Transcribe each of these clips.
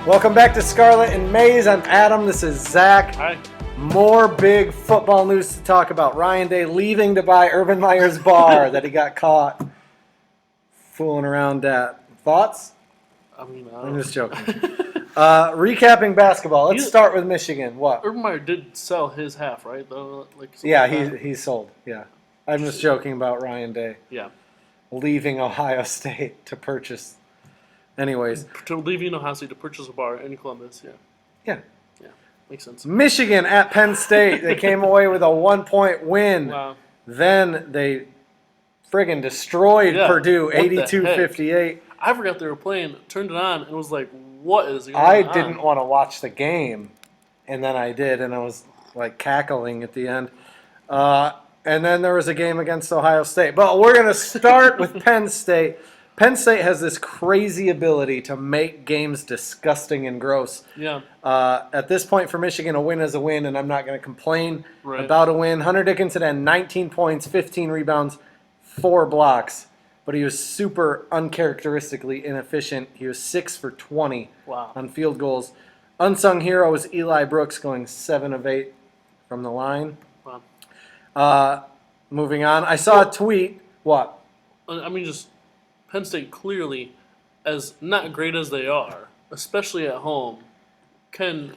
Welcome back to Scarlet and Maize. I'm Adam. This is Zach. Hi. More big football news to talk about. Ryan Day leaving to buy Urban Meyer's bar that he got caught fooling around at. Thoughts? I'm just joking. Recapping basketball. Let's start with Michigan. What? Urban Meyer did sell his half, right? He sold. Yeah. I'm just joking about Ryan Day. Yeah. Leaving Ohio State to purchase. Anyways. To leaving Ohio State to purchase a bar in Columbus, Yeah. Yeah, makes sense. Michigan at Penn State. They came away with a 1-point win. Wow. Then they friggin' destroyed Purdue 82-58. I forgot they were playing, turned it on, and was like, what is going on? I didn't want to watch the game, and then I did, and I was like cackling at the end. And then there was a game against Ohio State. But we're going to start with Penn State. Penn State has this crazy ability to make games disgusting and gross. Yeah. At this point for Michigan, a win is a win, and I'm not going to complain Right. about a win. Hunter Dickinson had 19 points, 15 rebounds, 4 blocks, but he was super uncharacteristically inefficient. He was 6 for 20 on field goals. Unsung hero was Eli Brooks going 7 of 8 from the line. Wow. Moving on, I saw a tweet. What? I mean, just Penn State clearly, as not great as they are, especially at home, can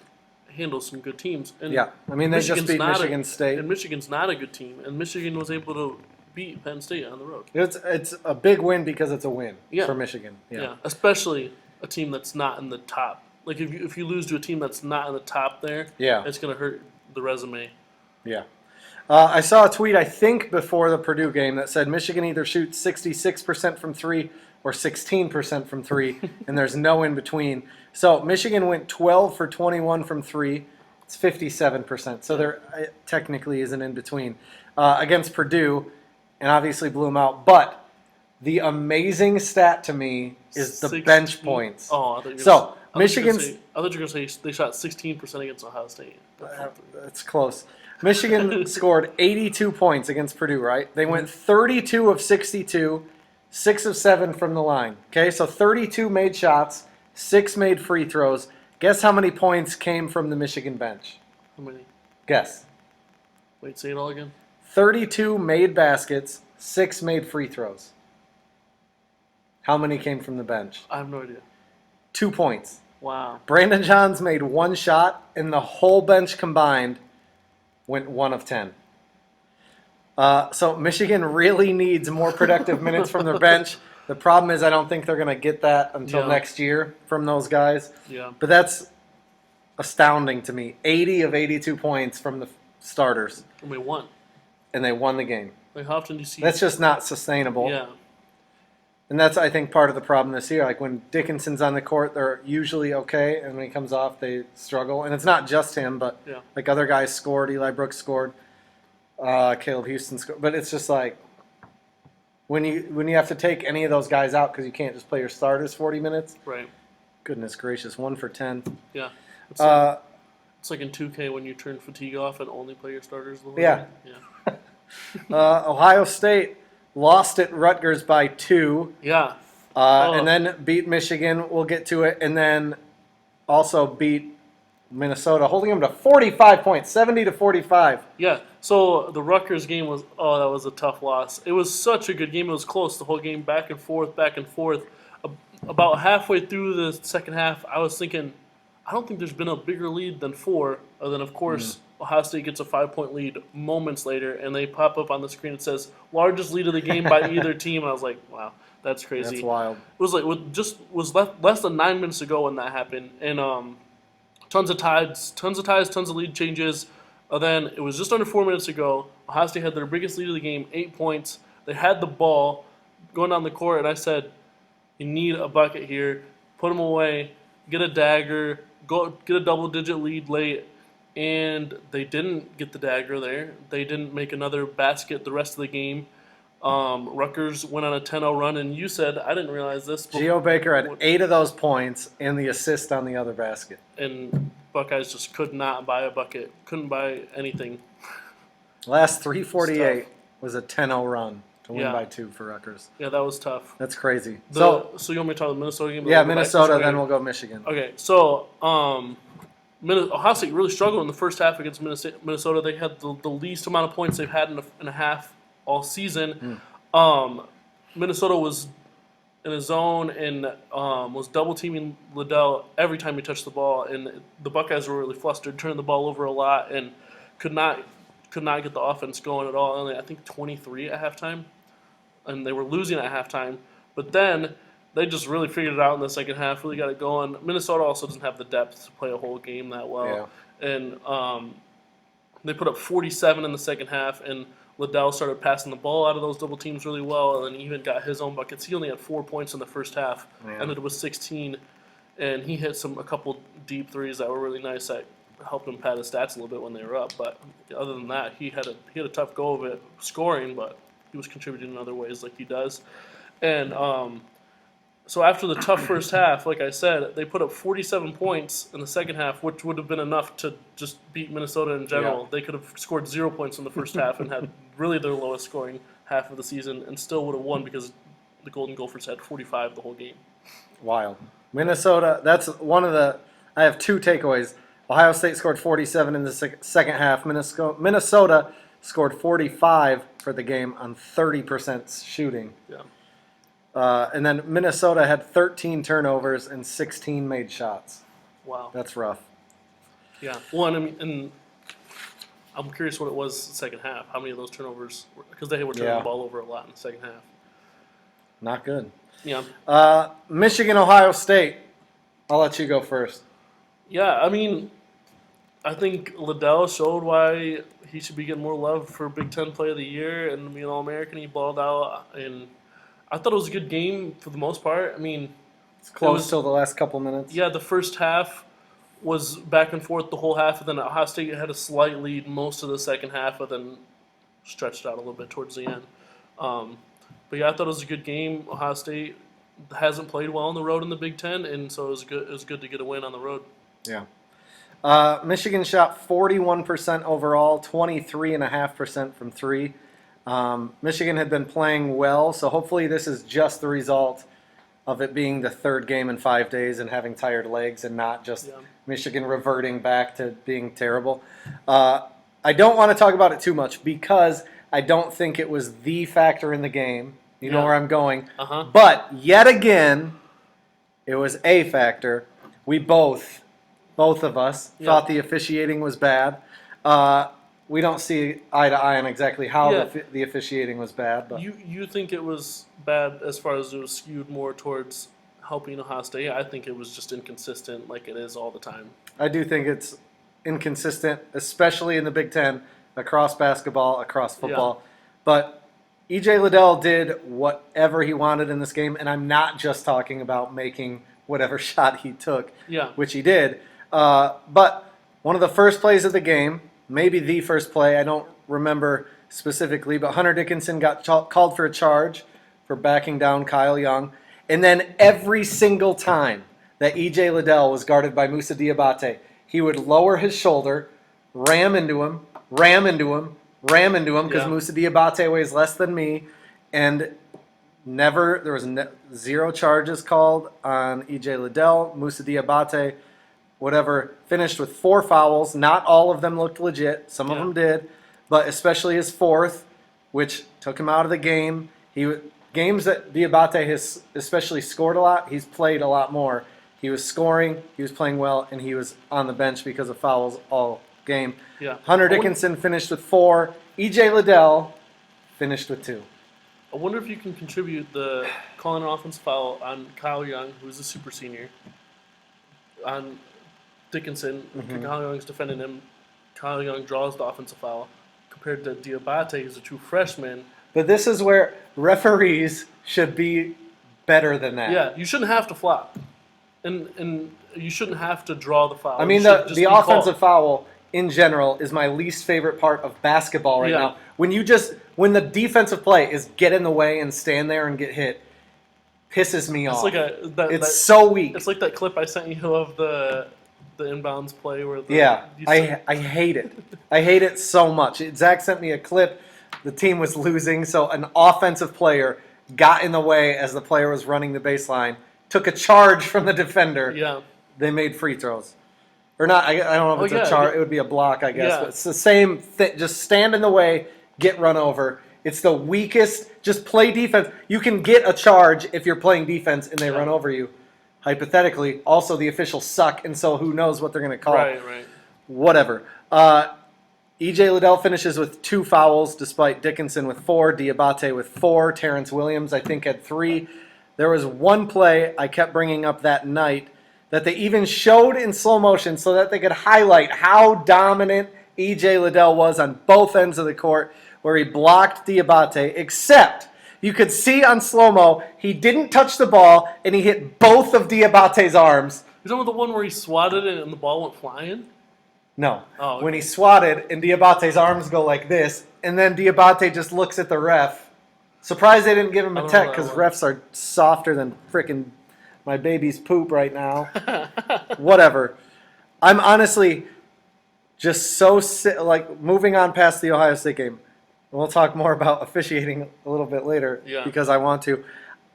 handle some good teams. And Yeah, I mean, they just beat Michigan State. And Michigan's not a good team, and Michigan was able to beat Penn State on the road. It's a big win because it's a win Yeah. for Michigan. Yeah, especially a team that's not in the top. Like if you lose to a team that's not in the top there, it's going to hurt the resume. Yeah. I saw a tweet, I think, before the Purdue game that said Michigan either shoots 66% from 3 or 16% from 3, and there's no in between. So Michigan went 12 for 21 from 3. It's 57%. So there technically is an in between against Purdue, and obviously blew them out. But the amazing stat to me is the 16 bench points. Oh, I thought you were So I Michigan's. thought you were going to say they shot 16% against Ohio State. That's close. Michigan scored 82 points against Purdue, right? They went 32 of 62, 6 of 7 from the line. Okay, so 32 made shots, 6 made free throws. Guess how many points came from the Michigan bench? How many? Guess. Wait, say it all again. 32 made baskets, 6 made free throws. How many came from the bench? I have no idea. 2 points. Wow. Brandon Johns made 1 shot, and the whole bench combined went 1 of 10. So Michigan really needs more productive minutes from their bench. The problem is I don't think they're going to get that until next year from those guys. Yeah. But that's astounding to me. 80 of 82 points from the starters. And we won. And they won the game. Like, how often do you see... That's just not sustainable. Yeah. And that's, I think, part of the problem this year. Like, when Dickinson's on the court, they're usually okay, and when he comes off, they struggle. And it's not just him, but, like, other guys scored. Eli Brooks scored. Caleb Houston scored. But it's just like, when you have to take any of those guys out because you can't just play your starters 40 minutes. Right. Goodness gracious, 1 for 10. Yeah. It's like in 2K when you turn fatigue off and only play your starters the whole game. Yeah. Ohio State lost at Rutgers by 2. Yeah. And then beat Michigan. We'll get to it. And then also beat Minnesota, holding them to 45 points, 70-45. Yeah. So the Rutgers game was, that was a tough loss. It was such a good game. It was close the whole game, back and forth, back and forth. About halfway through the second half, I was thinking, I don't think there's been a bigger lead than 4. And then, of course, Ohio State gets a 5-point lead moments later, and they pop up on the screen. It says, largest lead of the game by either team. And I was like, wow, that's crazy. That's wild. It was like, was less than 9 minutes ago when that happened. And tons of ties, tons of lead changes. Then it was just under 4 minutes ago. Ohio State had their biggest lead of the game, 8 points. They had the ball going down the court, and I said, you need a bucket here. Put them away. Get a dagger. Go get a double-digit lead late. And they didn't get the dagger there. They didn't make another basket the rest of the game. Rutgers went on a 10-0 run, and you said, I didn't realize this. Geo Baker had 8 of those points and the assist on the other basket. And Buckeyes just could not buy a bucket. Couldn't buy anything. Last 3:48 was a 10-0 run. to win by 2 for Rutgers. Yeah, that was tough. That's crazy. So you want me to talk about the Minnesota game? Yeah, Minnesota, then we'll go Michigan. Okay, so Ohio State really struggled in the first half against Minnesota. They had the least amount of points they've had in a half all season. Minnesota was in a zone and was double teaming Liddell every time he touched the ball, and the Buckeyes were really flustered, turning the ball over a lot, and could not get the offense going at all. Only I think 23 at halftime, and they were losing at halftime. But then they just really figured it out in the second half. Really got it going. Minnesota also doesn't have the depth to play a whole game that well, and they put up 47 in the second half, and Liddell started passing the ball out of those double teams really well, and then even got his own buckets. He only had 4 points in the first half, ended with 16, and he hit a couple deep threes that were really nice that helped him pad his stats a little bit when they were up. But other than that, he had a tough go of it scoring, but he was contributing in other ways like he does. And so after the tough first half, like I said, they put up 47 points in the second half, which would have been enough to just beat Minnesota in general. Yeah. They could have scored 0 points in the first half and had really their lowest scoring half of the season and still would have won because the Golden Gophers had 45 the whole game. Wild. Minnesota, that's one of the – I have 2 takeaways. Ohio State scored 47 in the second half. Minnesota scored 45 for the game on 30% shooting. Yeah. And then Minnesota had 13 turnovers and 16 made shots. Wow. That's rough. Yeah. Well, and I'm curious what it was second half. How many of those turnovers – because they were turning the ball over a lot in the second half. Not good. Yeah. Michigan, Ohio State. I'll let you go first. Yeah, I mean, I think Liddell showed why he should be getting more love for Big Ten Play of the Year and being All-American. He balled out, and I thought it was a good game for the most part. I mean, it's close till the last couple minutes. Yeah, the first half was back and forth the whole half, and then Ohio State had a slight lead most of the second half, but then stretched out a little bit towards the end. But yeah, I thought it was a good game. Ohio State hasn't played well on the road in the Big Ten, and so it was good. It was good to get a win on the road. Yeah. Michigan shot 41% overall, 23.5% from 3. Michigan had been playing well, so hopefully this is just the result of it being the third game in 5 days and having tired legs and not just Michigan reverting back to being terrible. I don't want to talk about it too much because I don't think it was the factor in the game. You know where I'm going. But yet again, it was a factor. We both of us thought the officiating was bad. We don't see eye to eye on exactly how the officiating was bad. But you think it was bad as far as it was skewed more towards helping Ohio State? I think it was just inconsistent like it is all the time. I do think it's inconsistent, especially in the Big Ten, across basketball, across football. But E.J. Liddell did whatever he wanted in this game, and I'm not just talking about making whatever shot he took, which he did. But one of the first plays of the game, maybe the first play, I don't remember specifically, but Hunter Dickinson got called for a charge for backing down Kyle Young. And then every single time that E.J. Liddell was guarded by Moussa Diabate, he would lower his shoulder, ram into him, because Moussa Diabate weighs less than me, and there was 0 charges called on E.J. Liddell. Moussa Diabate, finished with 4 fouls. Not all of them looked legit. Some of them did, but especially his 4th, which took him out of the game. Games that Diabate has especially scored a lot, he's played a lot more. He was scoring, he was playing well, and he was on the bench because of fouls all game. Hunter Dickinson finished with 4. E.J. Liddell finished with 2. I wonder if you can contribute the calling an offensive foul on Kyle Young, who's a super senior, on Dickinson. Kyle Young's defending him. Kyle Young draws the offensive foul compared to Diabate, who's a true freshman. But this is where referees should be better than that. Yeah, you shouldn't have to flop. And you shouldn't have to draw the foul. I mean, the offensive foul in general is my least favorite part of basketball right now. When the defensive play is get in the way and stand there and get hit, pisses me off. It's so weak. It's like that clip I sent you of the inbounds play where I hate it. I hate it so much. Zach sent me a clip The team was losing, so an offensive player got in the way as the player was running the baseline, took a charge from the defender. Yeah. They made free throws. Or not, I don't know if it's a charge. It would be a block, I guess. Yeah. But it's the same thing. Just stand in the way, get run over. It's the weakest. Just play defense. You can get a charge if you're playing defense and they run over you. Hypothetically, also the officials suck, and so who knows what they're going to call. Right. Whatever. E.J. Liddell finishes with 2 fouls, despite Dickinson with 4, Diabate with 4, Terrence Williams, I think, had 3. There was one play I kept bringing up that night that they even showed in slow motion so that they could highlight how dominant E.J. Liddell was on both ends of the court, where he blocked Diabate, except you could see on slow-mo he didn't touch the ball, and he hit both of Diabate's arms. You're talking about the one where he swatted it and the ball went flying? No. Oh, okay. When he swatted and Diabate's arms go like this, and then Diabate just looks at the ref. Surprised they didn't give him a tech because refs are softer than frickin' my baby's poop right now. Whatever. I'm honestly just so sick. Like, moving on past the Ohio State game. We'll talk more about officiating a little bit later because I want to.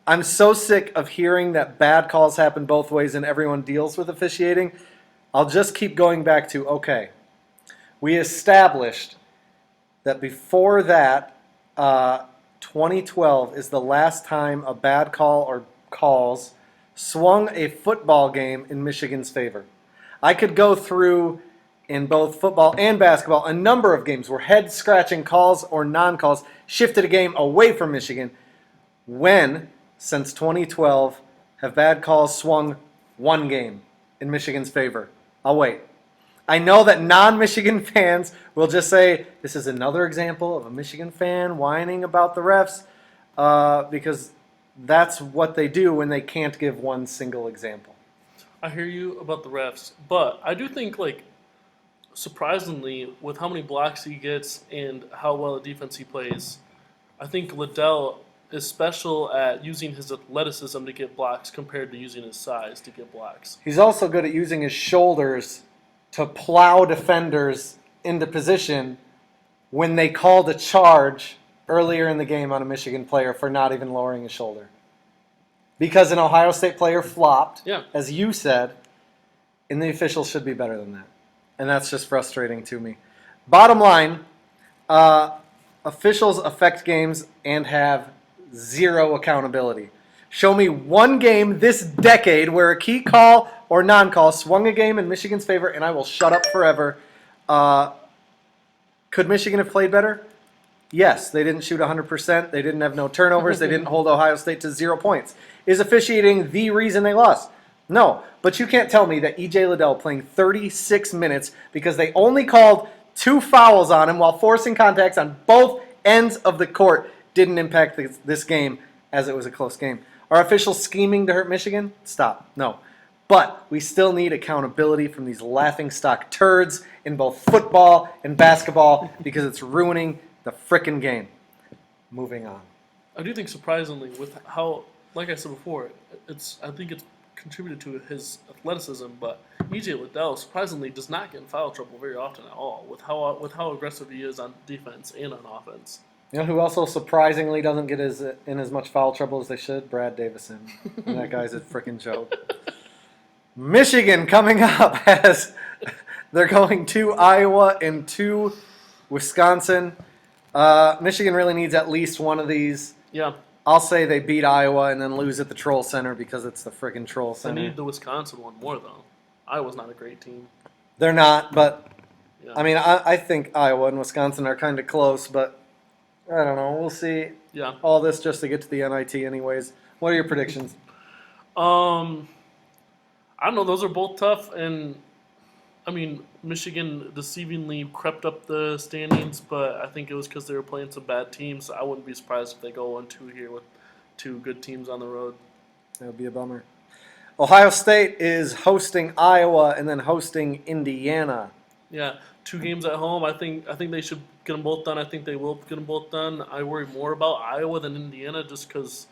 I'm so sick of hearing that bad calls happen both ways and everyone deals with officiating. I'll just keep going back to, okay, we established that before that, 2012 is the last time a bad call or calls swung a football game in Michigan's favor. I could go through, in both football and basketball, a number of games where head-scratching calls or non-calls shifted a game away from Michigan. When, since 2012, have bad calls swung one game in Michigan's favor? I'll wait. I know that non-Michigan fans will just say, this is another example of a Michigan fan whining about the refs, because that's what they do when they can't give one single example. I hear you about the refs, but I do think, like, surprisingly, with how many blocks he gets and how well the defense he plays, I think Liddell is special at using his athleticism to get blocks compared to using his size to get blocks. He's also good at using his shoulders to plow defenders into position when they called a charge earlier in the game on a Michigan player for not even lowering his shoulder. Because an Ohio State player flopped, as you said, and the officials should be better than that. And that's just frustrating to me. Bottom line, officials affect games and have zero accountability. Show me one game this decade where a key call or non-call swung a game in Michigan's favor, and I will shut up forever. Could Michigan have played better? Yes, they didn't shoot 100%. They didn't have no turnovers. They didn't hold Ohio State to 0 points. Is officiating the reason they lost? No, but you can't tell me that E.J. Liddell playing 36 minutes because they only called 2 fouls on him while forcing contacts on both ends of the court didn't impact this game as it was a close game. Are officials scheming to hurt Michigan? Stop. No. But we still need accountability from these laughingstock turds in both football and basketball because it's ruining the frickin' game. Moving on. I do think, surprisingly, with how, like I said before, I think it's contributed to his athleticism, but E.J. Liddell surprisingly does not get in foul trouble very often at all with how aggressive he is on defense and on offense. You know who also surprisingly doesn't get in as much foul trouble as they should? Brad Davison. And that guy's a freaking joke. Michigan coming up as they're going to Iowa and to Wisconsin. Michigan really needs at least one of these. Yeah. I'll say they beat Iowa and then lose at the Troll Center because it's the freaking Troll Center. They need the Wisconsin one more, though. Iowa's not a great team. They're not, but yeah. I mean, I think Iowa and Wisconsin are kind of close, but I don't know. We'll see. Yeah. All this just to get to the NIT anyways. What are your predictions? I don't know. Those are both tough, and I mean, Michigan deceivingly crept up the standings, but I think it was because they were playing some bad teams. So I wouldn't be surprised if they go 1-2 here with 2 good teams on the road. That would be a bummer. Ohio State is hosting Iowa and then hosting Indiana. Yeah, 2 games at home. I think they should get them both done. I think they will get them both done. I worry more about Iowa than Indiana just because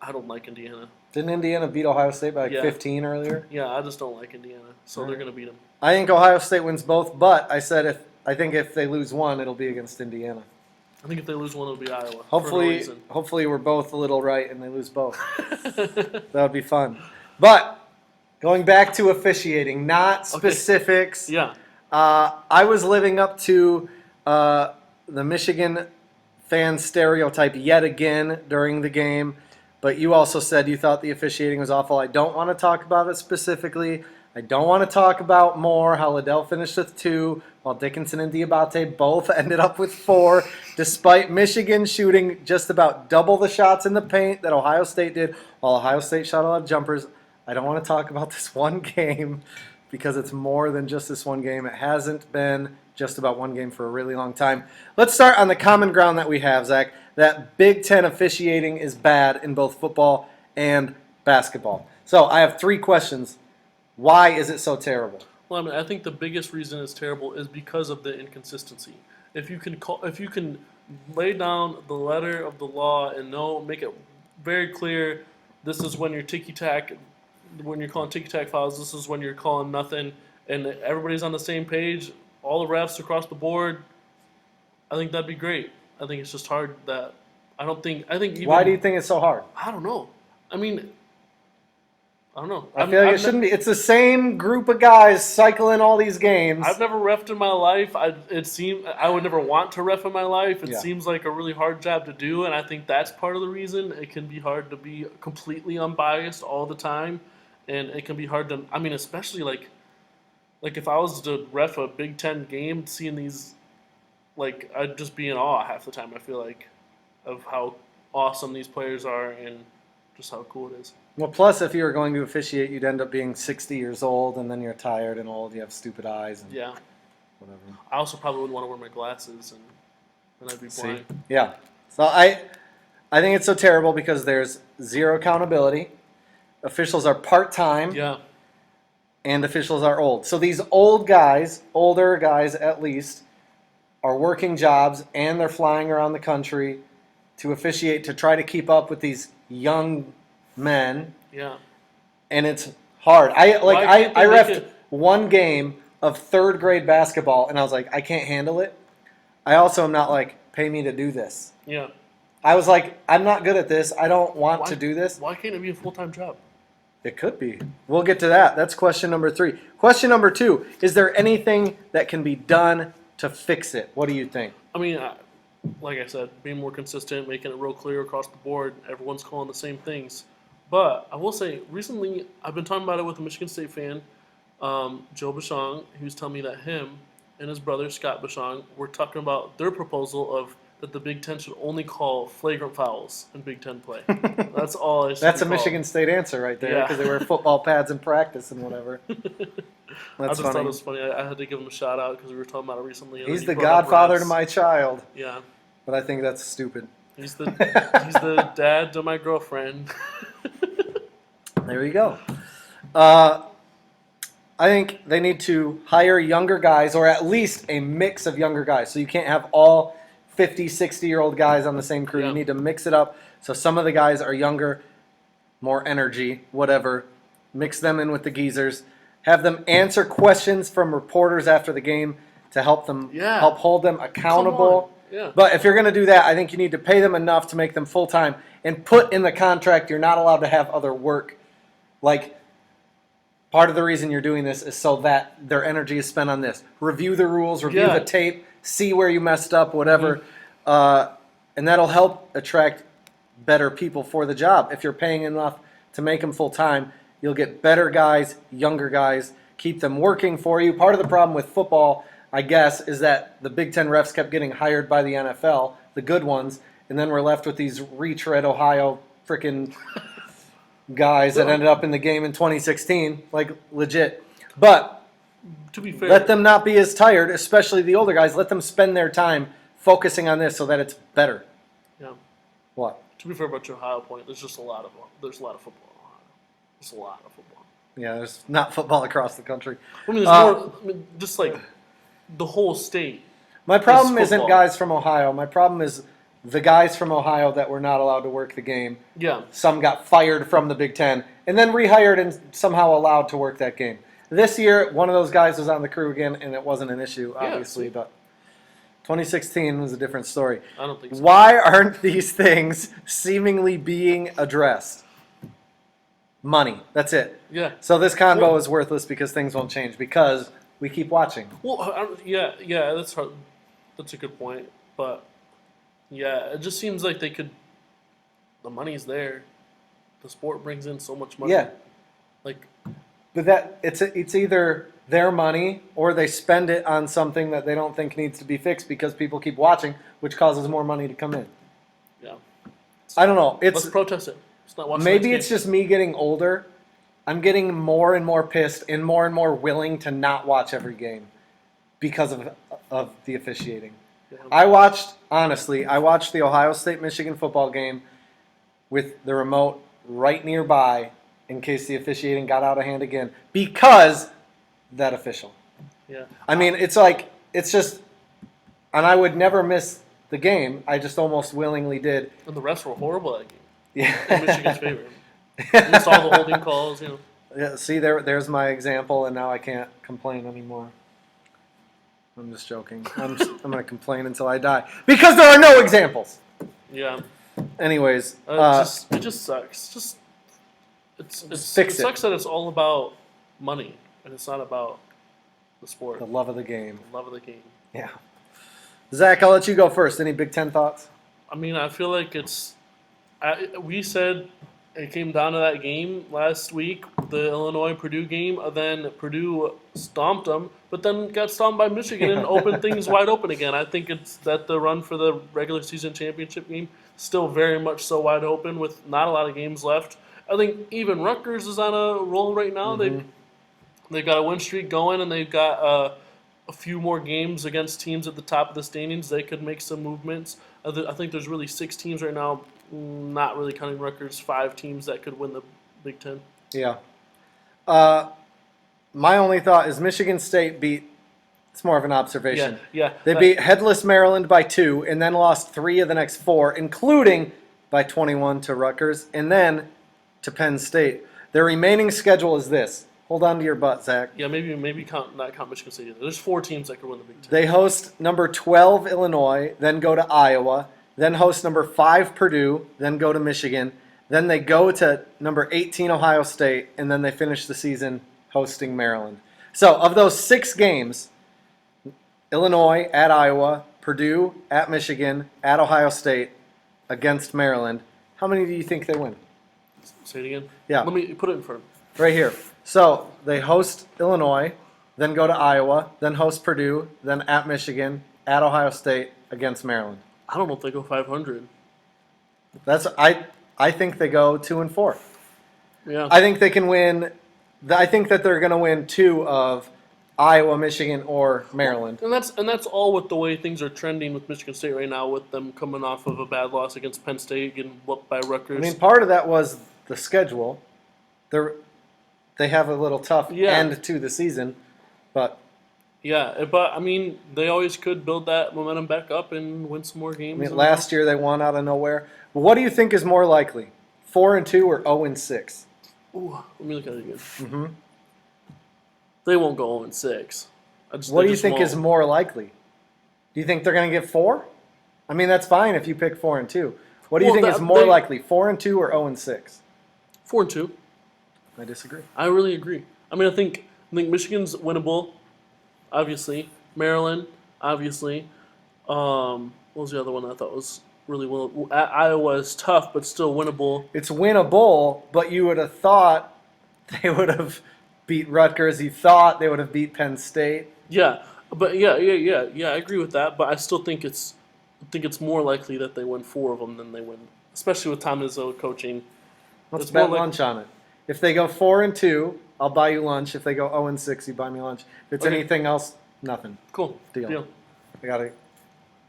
I don't like Indiana. Didn't Indiana beat Ohio State by 15 earlier? Yeah, I just don't like Indiana, so they're going to beat them. I think Ohio State wins both, but I think if they lose one, it'll be against Indiana. I think if they lose one, it'll be Iowa. For no Hopefully, reason. we're both a little right and they lose both. That would be fun. But going back to officiating, not specifics. Yeah. I was living up to the Michigan fan stereotype yet again during the game, but you also said you thought the officiating was awful. I don't want to talk about it specifically. I don't want to talk about more how Liddell finished with 2, while Dickinson and Diabate both ended up with 4, despite Michigan shooting just about double the shots in the paint that Ohio State did, while Ohio State shot a lot of jumpers. I don't want to talk about this one game because it's more than just this one game. It hasn't been just about one game for a really long time. Let's start on the common ground that we have, Zach. That Big Ten officiating is bad in both football and basketball. So I have 3 questions. Why is it so terrible? Well, I mean, I think the biggest reason it's terrible is because of the inconsistency. If you can lay down the letter of the law and make it very clear, this is when you're ticky-tack, when you're calling ticky-tack fouls, this is when you're calling nothing, and everybody's on the same page, all the refs across the board, I think that'd be great. I think it's just hard that Why do you think it's so hard? I don't know. I mean, I don't know. I feel like it shouldn't be. It's the same group of guys cycling all these games. I've never reffed in my life. I would never want to ref in my life. It seems like a really hard job to do, and I think that's part of the reason. It can be hard to be completely unbiased all the time, and it can be hard to. I mean, especially like if I was to ref a Big Ten game, seeing these, like, I'd just be in awe half the time. I feel like of how awesome these players are and just how cool it is. Well, plus, if you were going to officiate, you'd end up being 60 years old, and then you're tired and old. You have stupid eyes. And whatever. I also probably wouldn't want to wear my glasses, and then I'd be blind. Yeah. So I think it's so terrible because there's zero accountability. Officials are part-time. Yeah. And officials are old. So these older guys at least, are working jobs, and they're flying around the country to officiate to try to keep up with these young men. Yeah. And it's hard. I reffed one game of 3rd grade basketball, and I was like, I can't handle it. I also am not like, pay me to do this. Yeah. I was like, I'm not good at this. I don't want to do this. Why can't it be a full-time job? It could be. We'll get to that. That's question number 3. Question number 2, is there anything that can be done to fix it? What do you think? I mean, like I said, being more consistent, making it real clear across the board, everyone's calling the same things. But I will say, recently, I've been talking about it with a Michigan State fan, Joe Bashong, who's telling me that him and his brother, Scott Bashong, were talking about their proposal that the Big Ten should only call flagrant fouls in Big Ten play. That's all I should That's a call. Michigan State answer right there, because they wear football pads in practice and whatever. I just thought it was funny. I had to give him a shout out because we were talking about it recently. He's the godfather to my child. Yeah. But I think that's stupid. He's the dad to my girlfriend. There you go. I think they need to hire younger guys, or at least a mix of younger guys. So you can't have all 50, 60-year-old guys on the same crew. Yeah. You need to mix it up so some of the guys are younger, more energy, whatever. Mix them in with the geezers. Have them answer questions from reporters after the game to help them help hold them accountable. Yeah. But if you're going to do that, I think you need to pay them enough to make them full-time and put in the contract you're not allowed to have other work. Like, part of the reason you're doing this is so that their energy is spent on this. Review the rules, review the tape, see where you messed up, whatever. And that'll help attract better people for the job. If you're paying enough to make them full-time, you'll get better guys, younger guys, keep them working for you. Part of the problem with football, I guess, is that the Big Ten refs kept getting hired by the NFL, the good ones, and then we're left with these retread Ohio freaking guys that ended up in the game in 2016, like legit. But to be fair, let them not be as tired, especially the older guys. Let them spend their time focusing on this so that it's better. Yeah. What? To be fair about your Ohio point, there's a lot of football in Ohio. There's a lot of football. Yeah, there's not football across the country. I mean, there's more. I mean, just like the whole state. My problem isn't guys from Ohio. My problem is the guys from Ohio that were not allowed to work the game. Yeah. Some got fired from the Big Ten and then rehired and somehow allowed to work that game. This year, one of those guys was on the crew again, and it wasn't an issue, obviously. But 2016 was a different story. I don't think so. Why aren't these things seemingly being addressed? Money. That's it. Yeah. So this convo is worthless because things won't change because we keep watching. Well, yeah, that's hard. That's a good point. But yeah, it just seems like they could. The money's there. The sport brings in so much money. Yeah. Like, But that it's either their money or they spend it on something that they don't think needs to be fixed because people keep watching, which causes more money to come in. yeah. I don't know. Let's protest it. Let's not watch. Maybe it's just me getting older. I'm getting more and more pissed and more willing to not watch every game because of the officiating. Yeah. I watched the Ohio State-Michigan football game with the remote right nearby in case the officiating got out of hand again because that official. Yeah. I mean, it's just, and I would never miss the game. I just almost willingly did. And the refs were horrible that game. Yeah. In Michigan's favor. Missed all the holding calls, you know. Yeah, see, there's my example, and now I can't complain anymore. I'm just joking. I'm going to complain until I die because there are no examples. Yeah. Anyways, it just sucks. It sucks that it's all about money and it's not about the sport. the love of the game. The love of the game. Yeah. Zach, I'll let you go first. Any Big Ten thoughts? I mean, I feel like we said it came down to that game last week, the Illinois-Purdue game, and then Purdue stomped them, but then got stomped by Michigan and opened things wide open again. I think it's that the run for the regular season championship game still very much so wide open with not a lot of games left. I think even Rutgers is on a roll right now. Mm-hmm. They've got a win streak going, and they've got a few more games against teams at the top of the standings. They could make some movements. I think there's really 6 teams right now, not really counting Rutgers, 5 teams that could win the Big Ten. Yeah. My only thought is Michigan State beat. It's more of an observation. Yeah. They beat Headless Maryland by 2 and then lost 3 of the next 4, including by 21 to Rutgers and then to Penn State. Their remaining schedule is this. Hold on to your butt, Zach. Yeah, maybe not count Michigan State either. There's 4 teams that could win the Big Ten. They host number 12 Illinois, then go to Iowa, then host number 5 Purdue, then go to Michigan, then they go to number 18 Ohio State, and then they finish the season hosting Maryland. So of those 6 games, Illinois at Iowa, Purdue at Michigan, at Ohio State, against Maryland, how many do you think they win? Say it again? Yeah. Let me put it in front of me. Right here. So they host Illinois, then go to Iowa, then host Purdue, then at Michigan, at Ohio State, against Maryland. I don't know if they go 500. I think they go 2-4. Yeah. I think they can win. I think that they're going to win 2 of Iowa, Michigan, or Maryland. And that's all with the way things are trending with Michigan State right now, with them coming off of a bad loss against Penn State, getting whooped by Rutgers. I mean, part of that was the schedule. They have a little tough end to the season, but yeah, but I mean, they always could build that momentum back up and win some more games. I mean, last year they won out of nowhere. But what do you think is more likely, 4-2 or 0-6? Ooh, let me look at it again. Mm-hmm. They won't go 0-6. What do you think is more likely? Do you think they're going to get 4? I mean, that's fine if you pick 4-2. What do you think is more likely, 4-2 or 0-6? 4-2. I disagree. I really agree. I mean, I think Michigan's winnable, obviously. Maryland, obviously. What was the other one I thought was really winnable? Iowa is tough, but still winnable. It's winnable, but you would have thought they would have beat Rutgers. You thought they would have beat Penn State. Yeah, but yeah. I agree with that. But I still think it's more likely that they win 4 of them than they win, especially with Tom Izzo coaching. Let's bet lunch on it. If they go 4-2, I'll buy you lunch. If they go 0-6, you buy me lunch. If it's anything else, nothing. Cool. Deal.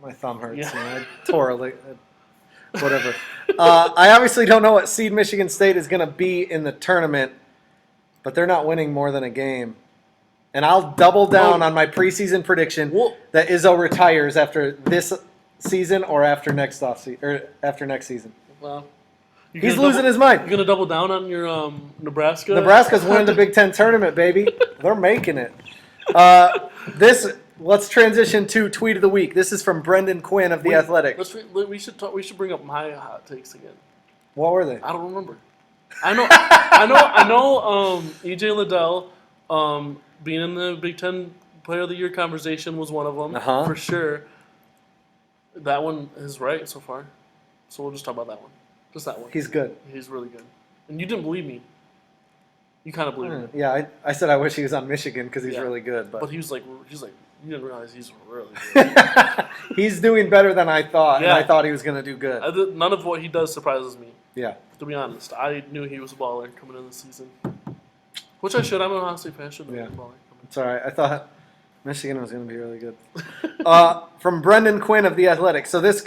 My thumb hurts. Yeah. Man. I tore whatever. I obviously don't know what seed Michigan State is going to be in the tournament, but they're not winning more than a game. And I'll double down on my preseason prediction that Izzo retires after this season or after next season. Well, he's losing his mind. You're gonna double down on your Nebraska. Nebraska's winning the Big Ten tournament, baby. They're making it. let's transition to tweet of the week. This is from Brendan Quinn of The Athletic. We should bring up my hot takes again. What were they? I don't remember. I know. EJ Liddell, being in the Big Ten Player of the Year conversation was one of them for sure. That one is right so far, so we'll just talk about that one. Just that one. He's good. He's really good. And you didn't believe me. You kind of believe me. Yeah, I said I wish he was on Michigan because he's really good. But he's like, you didn't realize he's really good. He's doing better than I thought, and I thought he was going to do good. None of what he does surprises me. Yeah. To be honest, I knew he was a baller coming in the season. Which I should. I'm an Ohio State fan. I should know he was a baller. It's all right. I thought Michigan was going to be really good. From Brendan Quinn of The Athletic. So this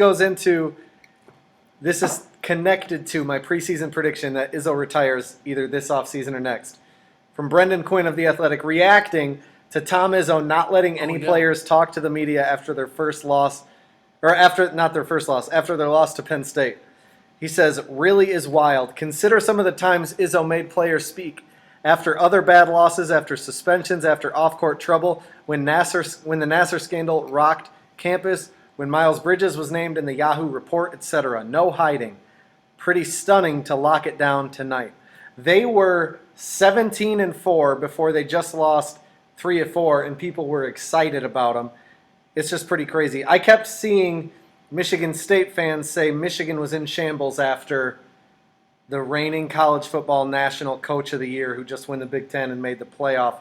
is connected to my preseason prediction that Izzo retires either this offseason or next. From Brendan Quinn of The Athletic, reacting to Tom Izzo not letting any players talk to the media after their first loss, or after their loss to Penn State. He says, really is wild. Consider some of the times Izzo made players speak. After other bad losses, after suspensions, after off-court trouble, when the Nassar scandal rocked campus, when Miles Bridges was named in the Yahoo report, etc. No hiding. Pretty stunning to lock it down tonight. They were 17-4 before they just lost 3-4, and people were excited about them. It's just pretty crazy. I kept seeing Michigan State fans say Michigan was in shambles after the reigning college football national coach of the year, who just won the Big Ten and made the playoff,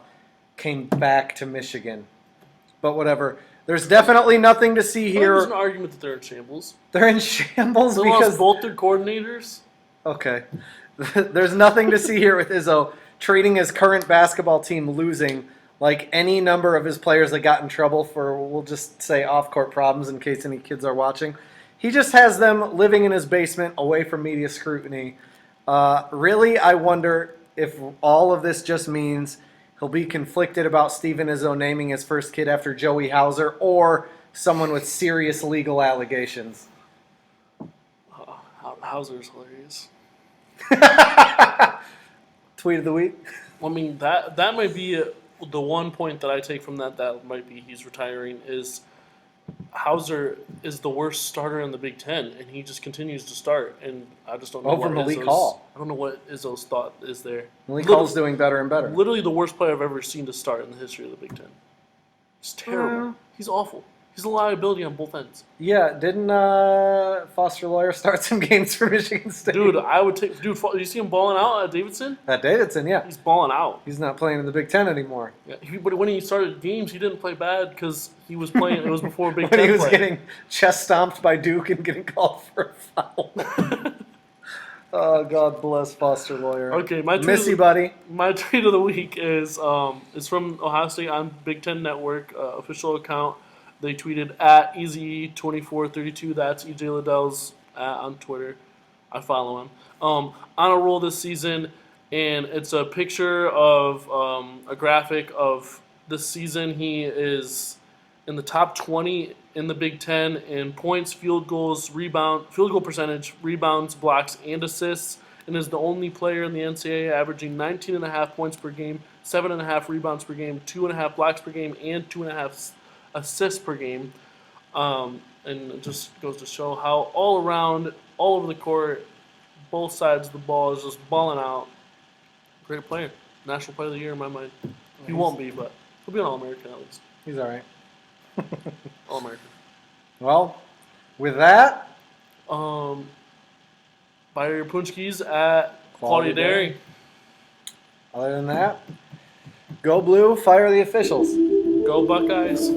came back to Michigan. But whatever. There's definitely nothing to see here. There's an argument that they're in shambles. They're in shambles they because lost both their coordinators. Okay. There's nothing to see here with Izzo treating his current basketball team losing like any number of his players that got in trouble for, we'll just say, off-court problems in case any kids are watching. He just has them living in his basement away from media scrutiny. Really, I wonder if all of this just means he'll be conflicted about Steven Izzo naming his first kid after Joey Hauser or someone with serious legal allegations. Hauser's hilarious. Tweet of the week? I mean, that might be the one point that I take from that might be he's retiring is Hauser is the worst starter in the Big Ten, and he just continues to start. And I just don't know what Malik Hall. I don't know what Izzo's thought is there. Malik Hall's doing better and better. Literally the worst player I've ever seen to start in the history of the Big Ten. He's terrible. He's awful. He's a liability on both ends. Yeah, didn't Foster Lawyer start some games for Michigan State? Dude, you see him balling out at Davidson? At Davidson, yeah. He's balling out. He's not playing in the Big Ten anymore. Yeah, but when he started games, he didn't play bad because he was playing. It was before Big Ten when he was play. getting chest stomped by Duke and getting called for a foul. Oh, God bless Foster Lawyer. Okay, miss you, buddy. My tweet of the week is from Ohio State on Big Ten Network official account. They tweeted at EasyE2432. That's EJ Liddell's on Twitter. I follow him. On a roll this season, and it's a picture of a graphic of this season. He is in the top 20 in the Big Ten in points, field goal percentage, rebounds, blocks, and assists, and is the only player in the NCAA averaging 19.5 points per game, 7.5 rebounds per game, 2.5 blocks per game, and 2.5 assists per game. And it just goes to show how all around, all over the court, both sides of the ball is just balling out. Great player. National Player of the Year in my mind. He won't be, but he'll be an All-American at least. He's all right. All-American. Well, with that, buy your punchkis at Quality Dairy. Other than that, go blue, fire the officials. Go Buckeyes.